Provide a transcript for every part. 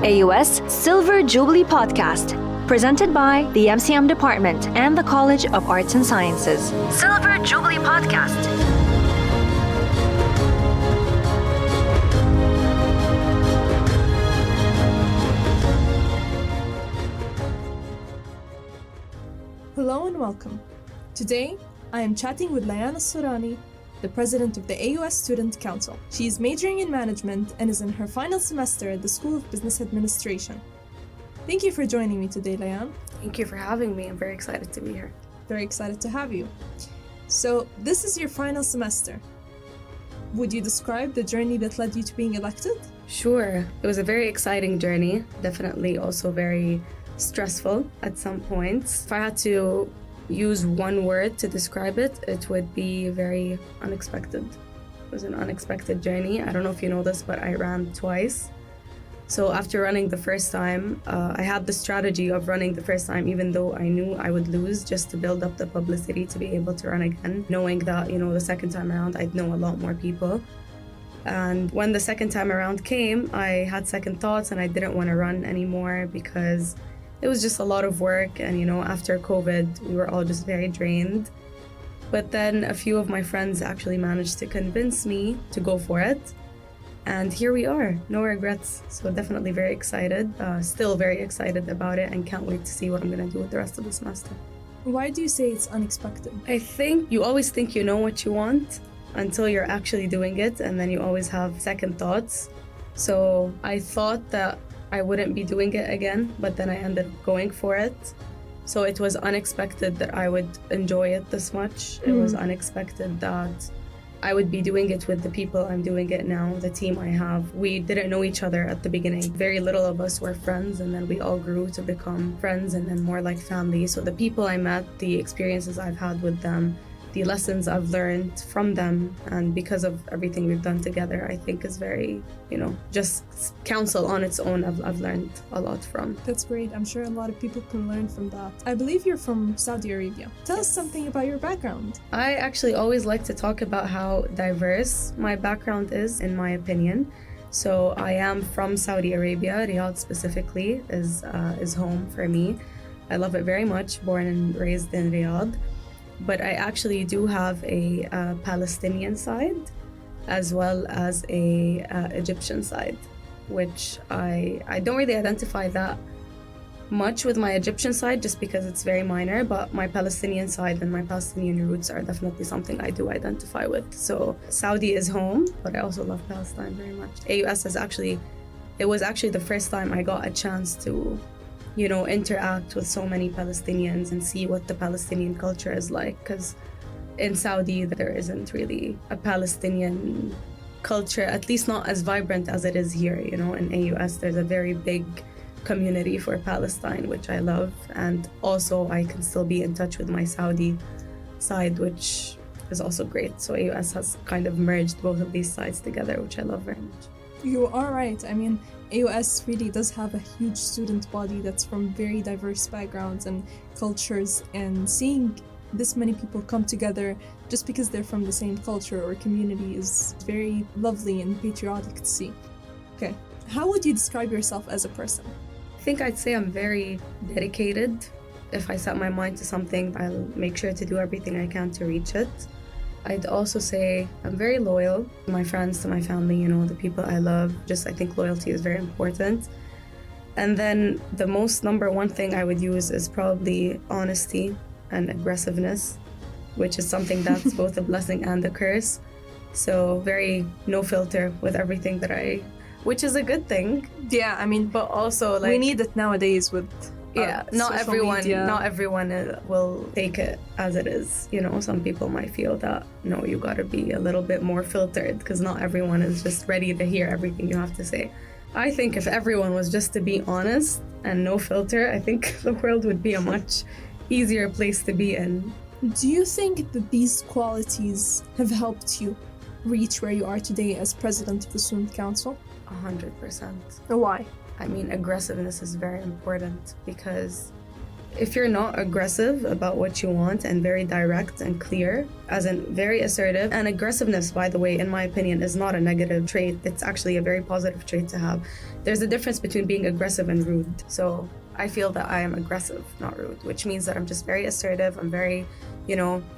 AUS Silver Jubilee Podcast, presented by the MCM Department and the College of Arts and Sciences. Silver Jubilee Podcast. Hello and welcome. Today, I am chatting with Layan Al Sourani, the president of the AUS Student Council. She is majoring in management and is in her final semester at the School of Business Administration. Thank you for joining me today, Layan. Thank you for having me. I'm very excited to be here. Very excited to have you. So, this is your final semester. Would you describe the journey that led you to being elected? Sure. It was a very exciting journey. Definitely also very stressful at some points. If I had to use one word to describe it, it would be very unexpected. It was an unexpected journey. I don't know if you know this, but I ran twice. So after running the first time, I had the strategy of running the first time, even though I knew I would lose, just to build up the publicity to be able to run again, knowing that, the second time around, I'd know a lot more people. And when the second time around came, I had second thoughts and I didn't want to run anymore because it was just a lot of work, and after COVID, we were all just very drained. But then a few of my friends actually managed to convince me to go for it. And here we are, no regrets. So definitely very excited, still very excited about it, and can't wait to see what I'm gonna do with the rest of the semester. Why do you say it's unexpected? I think you always think you know what you want until you're actually doing it, and then you always have second thoughts. So I thought that I wouldn't be doing it again, but then I ended up going for it. So it was unexpected that I would enjoy it this much. It was unexpected that I would be doing it with the people I'm doing it now, the team I have. We didn't know each other at the beginning. Very little of us were friends, and then we all grew to become friends and then more like family. So the people I met, the experiences I've had with them, the lessons I've learned from them, and because of everything we've done together, I think is very, just council on its own, I've learned a lot from. That's great. I'm sure a lot of people can learn from that. I believe you're from Saudi Arabia. Tell us something about your background. I actually always like to talk about how diverse my background is, in my opinion. So I am from Saudi Arabia. Riyadh specifically is home for me. I love it very much, born and raised in Riyadh. But I actually do have a Palestinian side as well as a Egyptian side, which I don't really identify that much with my Egyptian side just because it's very minor, but my Palestinian side and my Palestinian roots are definitely something I do identify with. So Saudi is home, but I also love Palestine very much. AUS it was actually the first time I got a chance to interact with so many Palestinians and see what the Palestinian culture is like, because in Saudi there isn't really a Palestinian culture, at least not as vibrant as it is here. In AUS there's a very big community for Palestine, which I love, and also I can still be in touch with my Saudi side, which is also great. So AUS has kind of merged both of these sides together, which I love very much. You are right. I mean, AUS really does have a huge student body that's from very diverse backgrounds and cultures, and seeing this many people come together just because they're from the same culture or community is very lovely and patriotic to see. Okay, how would you describe yourself as a person? I think I'd say I'm very dedicated. If I set my mind to something, I'll make sure to do everything I can to reach it. I'd also say I'm very loyal to my friends, to my family, the people I love. I think loyalty is very important. And then the most number one thing I would use is probably honesty and aggressiveness, which is something that's both a blessing and a curse. So very no filter with everything which is a good thing. Yeah, I mean, but also we need it nowadays with not media. everyone will take it as it is. Some people might feel that no, you gotta be a little bit more filtered because not everyone is just ready to hear everything you have to say. I think if everyone was just to be honest and no filter, I think the world would be a much easier place to be in. Do you think that these qualities have helped you reach where you are today as president of the Student Council? 100%. Why? I mean, aggressiveness is very important because if you're not aggressive about what you want and very direct and clear, as in very assertive, and aggressiveness, by the way, in my opinion, is not a negative trait. It's actually a very positive trait to have. There's a difference between being aggressive and rude. So I feel that I am aggressive, not rude, which means that I'm just very assertive. I'm very,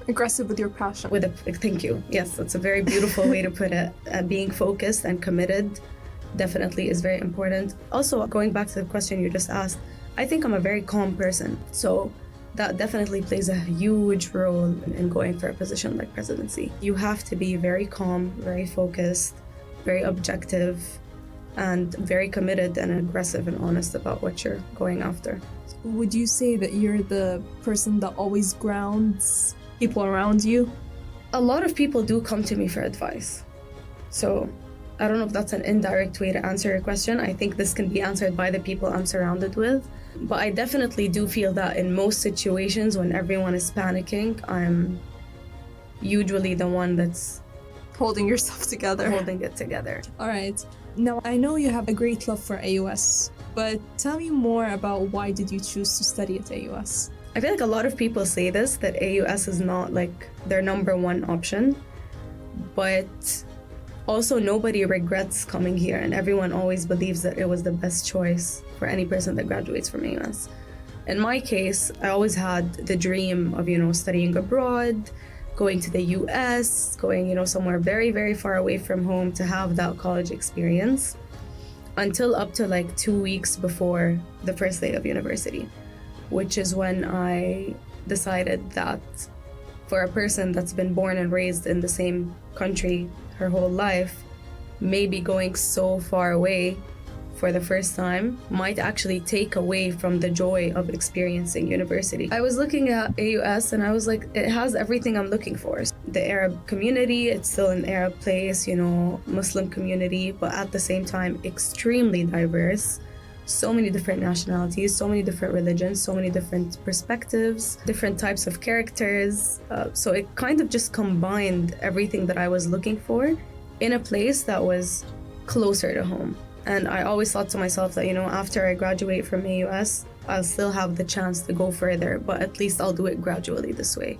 aggressive with your passion. Thank you. Yes, that's a very beautiful way to put it. Being focused and committed definitely is very important. Also, going back to the question you just asked, I think I'm a very calm person. So that definitely plays a huge role in going for a position like presidency. You have to be very calm, very focused, very objective, and very committed and aggressive and honest about what you're going after. Would you say that you're the person that always grounds people around you? A lot of people do come to me for advice. So I don't know if that's an indirect way to answer your question. I think this can be answered by the people I'm surrounded with. But I definitely do feel that in most situations when everyone is panicking, I'm usually the one that's holding yourself together. Holding it together. All right. Now, I know you have a great love for AUS, but tell me more about why did you choose to study at AUS? I feel like a lot of people say this, that AUS is not like their number one option, but also nobody regrets coming here, and everyone always believes that it was the best choice for any person that graduates from AUS. In my case, I always had the dream of, studying abroad, going to the US, going, somewhere very, very far away from home to have that college experience until up to like 2 weeks before the first day of university, which is when I decided that for a person that's been born and raised in the same country her whole life, maybe going so far away for the first time might actually take away from the joy of experiencing university. I was looking at AUS and I was like, it has everything I'm looking for. The Arab community, it's still an Arab place, Muslim community, but at the same time, extremely diverse. So many different nationalities, so many different religions, so many different perspectives, different types of characters. So it kind of just combined everything that I was looking for in a place that was closer to home. And I always thought to myself that, after I graduate from AUS, I'll still have the chance to go further, but at least I'll do it gradually this way.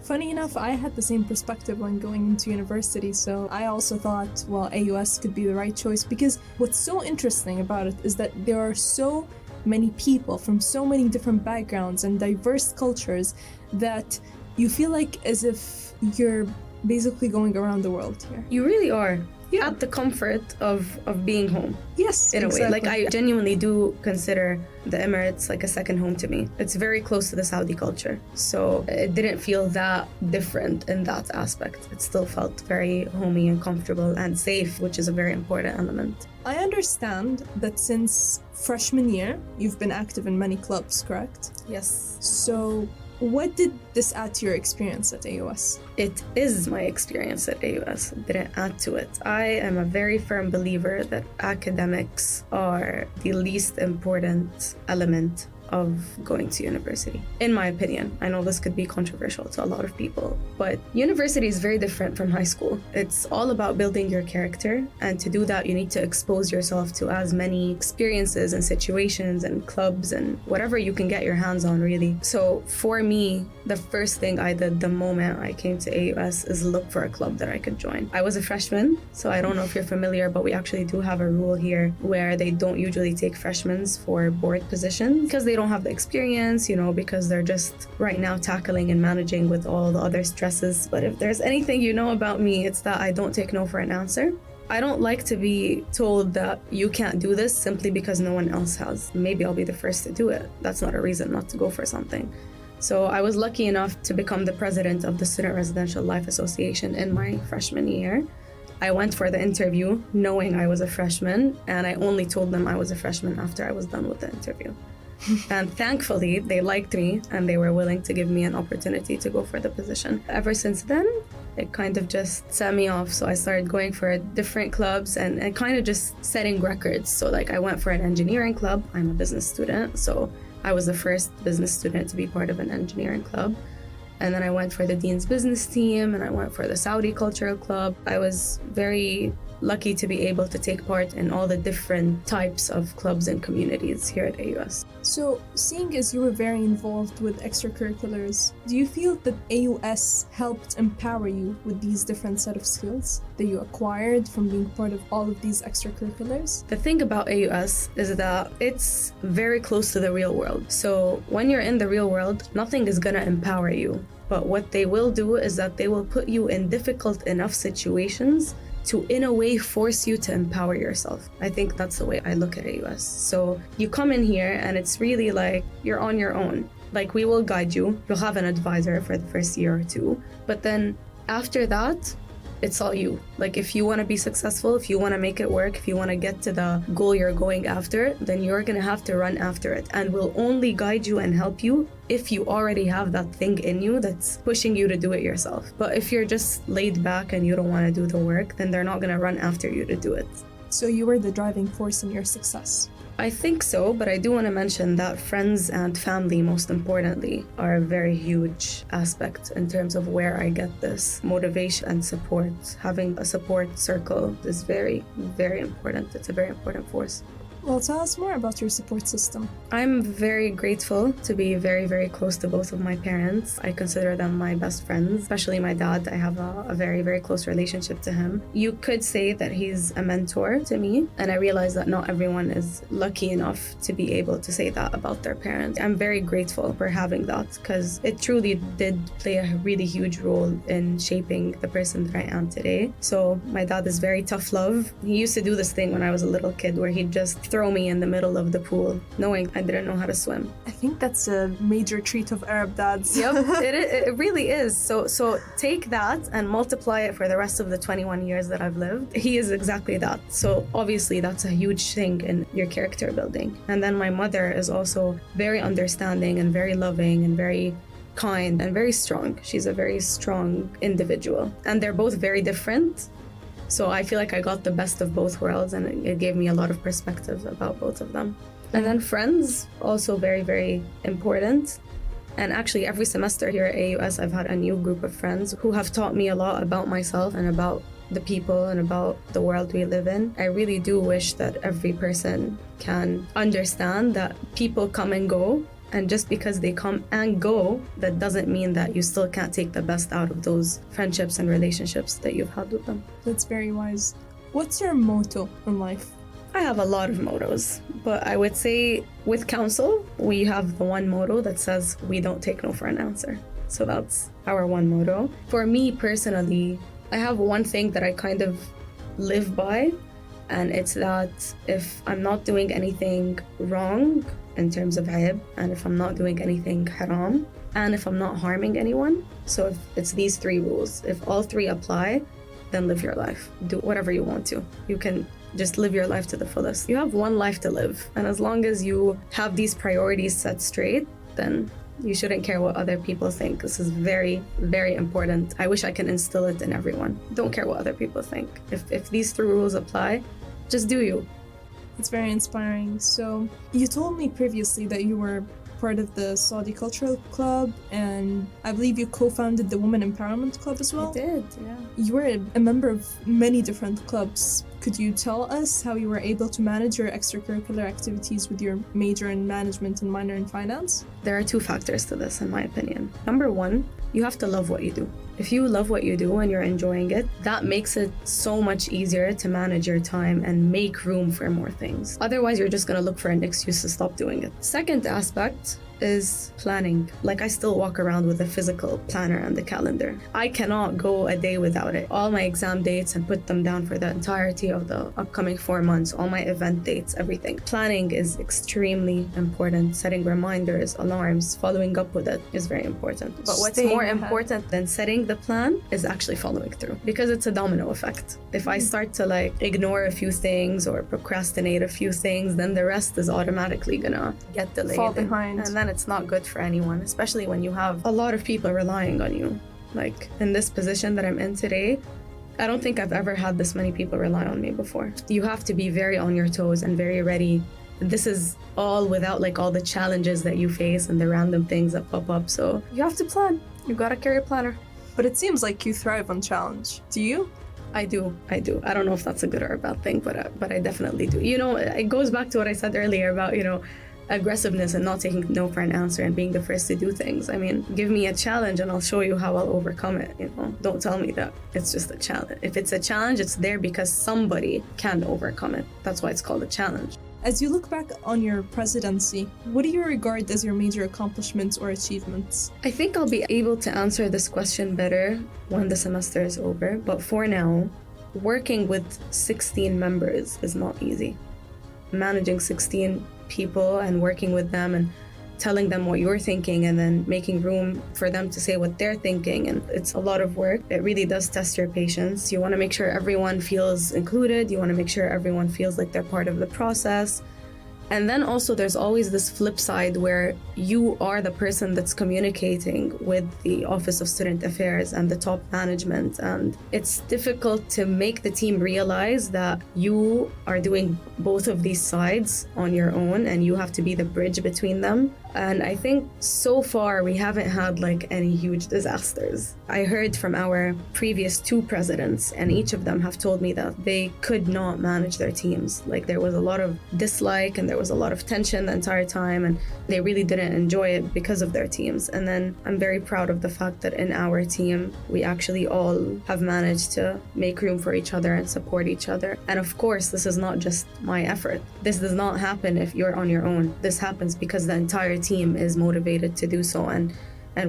Funny enough, I had the same perspective when going into university, so I also thought, AUS could be the right choice, because what's so interesting about it is that there are so many people from so many different backgrounds and diverse cultures that you feel like as if you're basically going around the world here. You really are. Yeah. At the comfort of being home. Yes, in exactly. a way. Like, I genuinely do consider the Emirates like a second home to me. It's very close to the Saudi culture. So it didn't feel that different in that aspect. It still felt very homey and comfortable and safe, which is a very important element. I understand that since freshman year, you've been active in many clubs, correct? Yes. So what did this add to your experience at AUS? It is my experience at AUS. It didn't add to it. I am a very firm believer that academics are the least important element of going to university, in my opinion. I know this could be controversial to a lot of people, but university is very different from high school. It's all about building your character, and to do that, you need to expose yourself to as many experiences and situations and clubs and whatever you can get your hands on, really. So for me, the first thing I did the moment I came to AUS is look for a club that I could join. I was a freshman, so I don't know if you're familiar, but we actually do have a rule here where they don't usually take freshmen for board positions because they don't have the experience, because they're just right now tackling and managing with all the other stresses. But if there's anything you know about me, it's that I don't take no for an answer. I don't like to be told that you can't do this simply because no one else has. Maybe I'll be the first to do it. That's not a reason not to go for something. So I was lucky enough to become the president of the Student Residential Life Association in my freshman year. I went for the interview knowing I was a freshman, and I only told them I was a freshman after I was done with the interview. And thankfully, they liked me and they were willing to give me an opportunity to go for the position. Ever since then, it kind of just set me off. So I started going for different clubs and kind of just setting records. So I went for an engineering club. I'm a business student, so I was the first business student to be part of an engineering club. And then I went for the Dean's Business team, and I went for the Saudi Cultural Club. I was very lucky to be able to take part in all the different types of clubs and communities here at AUS. So, seeing as you were very involved with extracurriculars, do you feel that AUS helped empower you with these different set of skills that you acquired from being part of all of these extracurriculars? The thing about AUS is that it's very close to the real world. So when you're in the real world, nothing is gonna empower you. But what they will do is that they will put you in difficult enough situations to, in a way, force you to empower yourself. I think that's the way I look at AUS. So you come in here and it's really like you're on your own. Like, we will guide you. You'll have an advisor for the first year or two. But then after that, it's all you. Like, if you want to be successful, if you want to make it work, if you want to get to the goal you're going after, then you're going to have to run after it. And we'll only guide you and help you if you already have that thing in you that's pushing you to do it yourself. But if you're just laid back and you don't want to do the work, then they're not going to run after you to do it. So you were the driving force in your success. I think so, but I do want to mention that friends and family, most importantly, are a very huge aspect in terms of where I get this motivation and support. Having a support circle is very, very important. It's a very important force. Well, tell us more about your support system. I'm very grateful to be very, very close to both of my parents. I consider them my best friends, especially my dad. I have a very, very close relationship to him. You could say that he's a mentor to me, and I realize that not everyone is lucky enough to be able to say that about their parents. I'm very grateful for having that because it truly did play a really huge role in shaping the person that I am today. So my dad is very tough love. He used to do this thing when I was a little kid where he'd just throw me in the middle of the pool, knowing I didn't know how to swim. I think that's a major trait of Arab dads. Yep, it really is. So take that and multiply it for the rest of the 21 years that I've lived. He is exactly that. So obviously that's a huge thing in your character building. And then my mother is also very understanding and very loving and very kind and very strong. She's a very strong individual. And they're both very different. So I feel like I got the best of both worlds, and it gave me a lot of perspective about both of them. And then friends, also very, very important. And actually every semester here at AUS, I've had a new group of friends who have taught me a lot about myself and about the people and about the world we live in. I really do wish that every person can understand that people come and go. And just because they come and go, that doesn't mean that you still can't take the best out of those friendships and relationships that you've had with them. That's very wise. What's your motto in life? I have a lot of mottos, but I would say with council, we have the one motto that says, we don't take no for an answer. So that's our one motto. For me personally, I have one thing that I kind of live by, and it's that if I'm not doing anything wrong in terms of aib, and if I'm not doing anything haram, and if I'm not harming anyone, so if it's these three rules, if all three apply, then live your life. Do whatever you want to. You can just live your life to the fullest. You have one life to live, and as long as you have these priorities set straight, then you shouldn't care what other people think. This is very, very important. I wish I can instill it in everyone. Don't care what other people think. If these three rules apply, just do you. It's very inspiring. So you told me previously that you were part of the Saudi Cultural Club, and I believe you co-founded the Women Empowerment Club as well. I did, yeah. You were a member of many different clubs. Could you tell us how you were able to manage your extracurricular activities with your major in management and minor in finance? There are two factors to this, in my opinion. Number one, you have to love what you do. If you love what you do and you're enjoying it, that makes it so much easier to manage your time and make room for more things. Otherwise, you're just gonna look for an excuse to stop doing it. Second aspect is planning. Like, I still walk around with a physical planner and the calendar. I cannot go a day without it. All my exam dates, and put them down for the entirety of the upcoming 4 months, all my event dates, everything. Planning is extremely important. Setting reminders, alarms, following up with it is very important. But what's more important than setting the plan is actually following through, because it's a domino effect. If I start to ignore a few things or procrastinate a few things, then the rest is automatically gonna get delayed. Fall behind. And then it's not good for anyone, especially when you have a lot of people relying on you. Like, in this position that I'm in today, I don't think I've ever had this many people rely on me before. You have to be very on your toes and very ready. This is all without all the challenges that you face and the random things that pop up. So you have to plan. You gotta carry a planner. But it seems like you thrive on challenge. Do you? I do. I don't know if that's a good or a bad thing, but I definitely do. You know, it goes back to what I said earlier about, you know, aggressiveness and not taking no for an answer and being the first to do things. I mean, give me a challenge and I'll show you how I'll overcome it, you know. Don't tell me that it's just a challenge. If it's a challenge, it's there because somebody can overcome it. That's why it's called a challenge. As you look back on your presidency, what do you regard as your major accomplishments or achievements? I think I'll be able to answer this question better when the semester is over, but for now, working with 16 members is not easy. Managing 16 people and working with them and telling them what you're thinking and then making room for them to say what they're thinking, and it's a lot of work. It really does test your patience. You want to make sure everyone feels included. You want to make sure everyone feels like they're part of the process. And then also there's always this flip side where you are the person that's communicating with the Office of Student Affairs and the top management. And it's difficult to make the team realize that you are doing both of these sides on your own and you have to be the bridge between them. And I think so far we haven't had like any huge disasters. I heard from our previous 2 presidents, and each of them have told me that they could not manage their teams. Like there was a lot of dislike and there was a lot of tension the entire time, and they really didn't enjoy it because of their teams. And then I'm very proud of the fact that in our team, we actually all have managed to make room for each other and support each other. And of course, this is not just my effort. This does not happen if you're on your own. This happens because the entire team is motivated to do so, and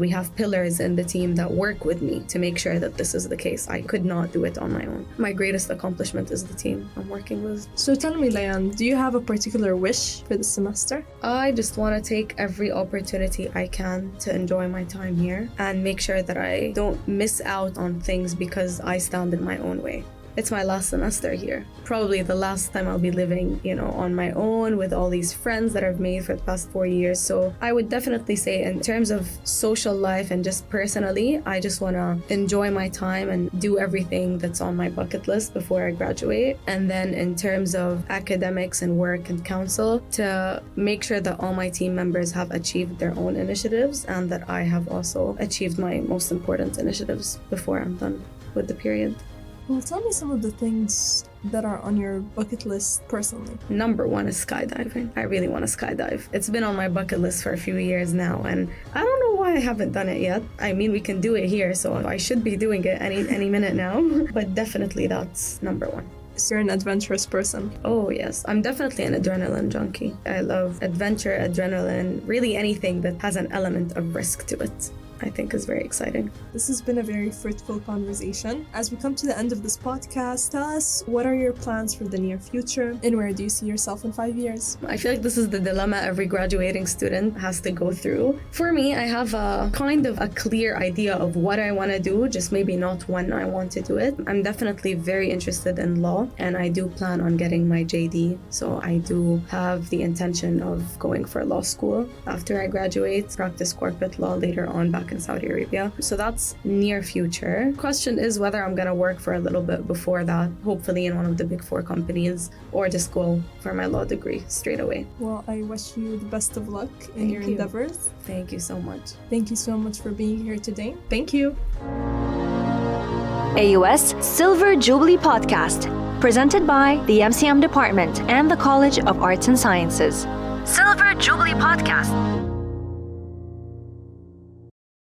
we have pillars in the team that work with me to make sure that this is the case. I could not do it on my own. My greatest accomplishment is the team I'm working with. So tell me, Layan, do you have a particular wish for this semester? I just want to take every opportunity I can to enjoy my time here and make sure that I don't miss out on things because I stand in my own way. It's my last semester here. Probably the last time I'll be living, you know, on my own with all these friends that I've made for the past 4 years. So I would definitely say in terms of social life and just personally, I just want to enjoy my time and do everything that's on my bucket list before I graduate. And then in terms of academics and work and council, to make sure that all my team members have achieved their own initiatives and that I have also achieved my most important initiatives before I'm done with the period. Well, tell me some of the things that are on your bucket list personally. Number 1 is skydiving. I really want to skydive. It's been on my bucket list for a few years now, and I don't know why I haven't done it yet. I mean, we can do it here, so I should be doing it any minute now. But definitely that's number 1. So you're an adventurous person. Oh yes, I'm definitely an adrenaline junkie. I love adventure, adrenaline, really anything that has an element of risk to it. I think is very exciting. This has been a very fruitful conversation. As we come to the end of this podcast, tell us, what are your plans for the near future and where do you see yourself in 5 years? I feel like this is the dilemma every graduating student has to go through. For me, I have a kind of a clear idea of what I want to do, just maybe not when I want to do it. I'm definitely very interested in law and I do plan on getting my JD. So I do have the intention of going for law school after I graduate, practice corporate law later on back in Saudi Arabia. So that's near future. Question is whether I'm gonna work for a little bit before that, hopefully in one of the big 4 companies, or just go for my law degree straight away. Well, I wish you the best of luck in your endeavors. Thank you so much. Thank you so much for being here today. Thank you. AUS Silver Jubilee Podcast, presented by the MCM Department and the College of Arts and Sciences. Silver Jubilee Podcast.